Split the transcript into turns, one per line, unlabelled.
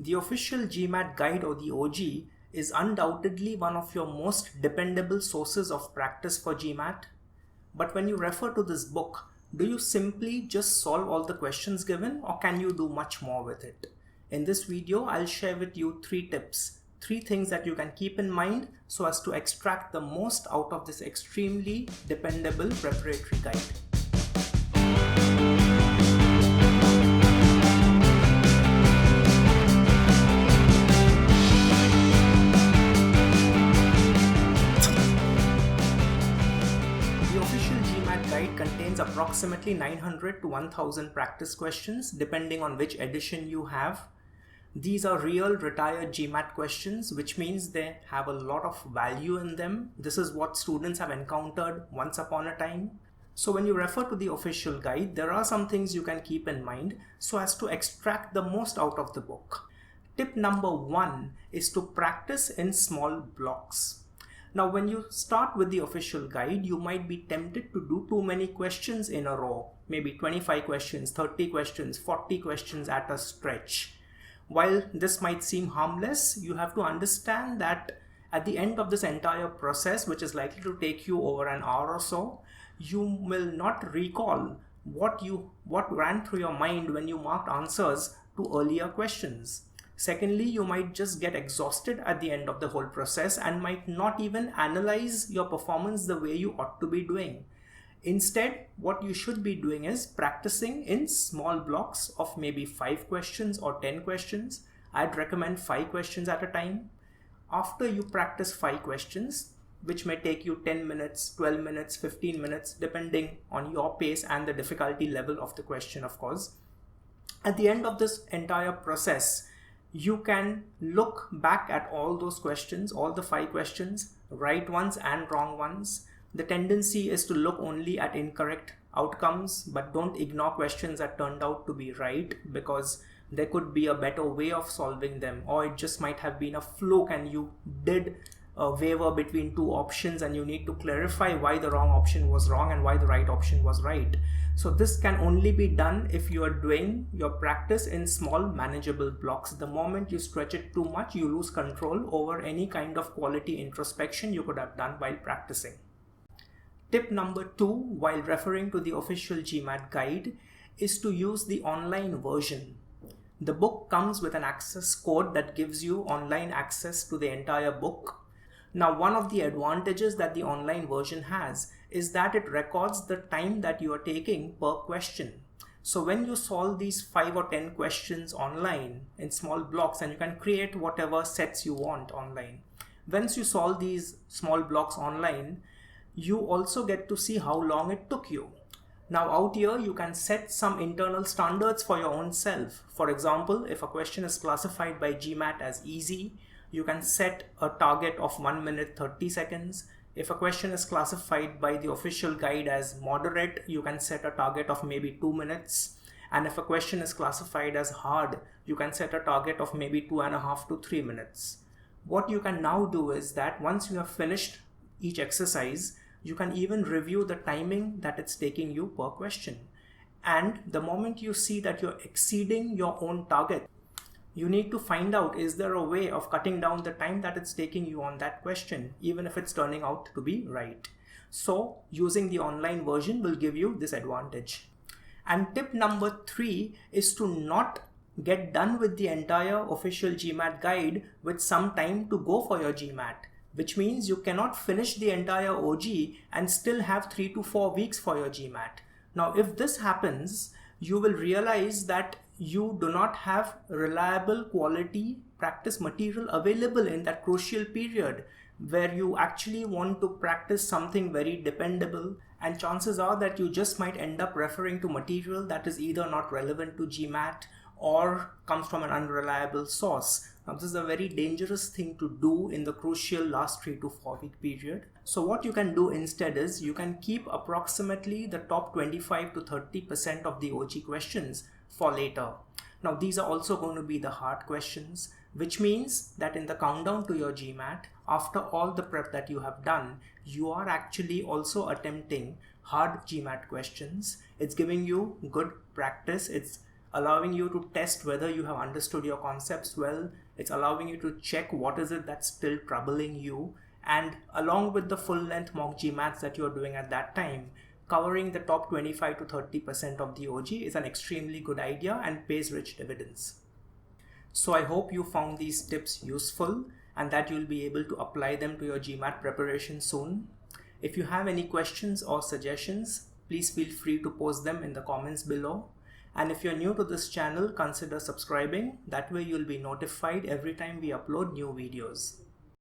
The official GMAT guide, or the OG, is undoubtedly one of your most dependable sources of practice for GMAT. But when you refer to this book, do you simply just solve all the questions given, or can you do much more with it? In this video, I'll share with you 3 tips, 3 things that you can keep in mind so as to extract the most out of this extremely dependable preparatory guide. Contains approximately 900 to 1000 practice questions depending on which edition you have. These are real retired GMAT questions, which means they have a lot of value in them. This is what students have encountered once upon a time. So when you refer to the official guide, there are some things you can keep in mind so as to extract the most out of the book. Tip number 1 is to practice in small blocks. Now, when you start with the official guide, you might be tempted to do too many questions in a row, maybe 25 questions, 30 questions, 40 questions at a stretch. While this might seem harmless, you have to understand that at the end of this entire process, which is likely to take you over an hour or so, you will not recall what ran through your mind when you marked answers to earlier questions. Secondly, you might just get exhausted at the end of the whole process and might not even analyze your performance the way you ought to be doing. Instead, what you should be doing is practicing in small blocks of maybe 5 questions or 10 questions. I'd recommend 5 questions at a time. After you practice 5 questions, which may take you 10 minutes, 12 minutes, 15 minutes, depending on your pace and the difficulty level of the question, of course. At the end of this entire process, you can look back at all those questions, all the 5 questions, right ones and wrong ones. The tendency is to look only at incorrect outcomes, but don't ignore questions that turned out to be right, because there could be a better way of solving them, or it just might have been a fluke and you did waver between 2 options and you need to clarify why the wrong option was wrong and why the right option was right. So this can only be done if you are doing your practice in small manageable blocks. The moment you stretch it too much, you lose control over any kind of quality introspection you could have done while practicing. Tip number 2, while referring to the official GMAT guide, is to use the online version. The book comes with an access code that gives you online access to the entire book. Now, one of the advantages that the online version has is that it records the time that you are taking per question. So when you solve these 5 or 10 questions online in small blocks, and you can create whatever sets you want online. Once you solve these small blocks online, you also get to see how long it took you. Now out here, you can set some internal standards for your own self. For example, if a question is classified by GMAT as easy, you can set a target of 1 minute 30 seconds. If a question is classified by the official guide as moderate, you can set a target of maybe 2 minutes. And if a question is classified as hard, you can set a target of maybe 2.5 to 3 minutes. What you can now do is that once you have finished each exercise, you can even review the timing that it's taking you per question. And the moment you see that you're exceeding your own target, you need to find out, is there a way of cutting down the time that it's taking you on that question, even if it's turning out to be right. So using the online version will give you this advantage. And tip number 3 is to not get done with the entire official GMAT guide with some time to go for your GMAT, which means you cannot finish the entire OG and still have 3 to 4 weeks for your GMAT. Now, if this happens, you will realize that you do not have reliable quality practice material available in that crucial period where you actually want to practice something very dependable, and chances are that you just might end up referring to material that is either not relevant to GMAT or comes from an unreliable source. Now, this is a very dangerous thing to do in the crucial last 3 to 4 week period. So what you can do instead is you can keep approximately the top 25 to 30% of the OG questions for later. Now, these are also going to be the hard questions, which means that in the countdown to your GMAT, after all the prep that you have done, you are actually also attempting hard GMAT questions. It's giving you good practice. It's allowing you to test whether you have understood your concepts well. It's allowing you to check what is it that's still troubling you. And along with the full length mock GMATs that you're doing at that time, covering the top 25 to 30% of the OG is an extremely good idea and pays rich dividends. So I hope you found these tips useful and that you'll be able to apply them to your GMAT preparation soon. If you have any questions or suggestions, please feel free to post them in the comments below. And if you're new to this channel, consider subscribing. That way you'll be notified every time we upload new videos.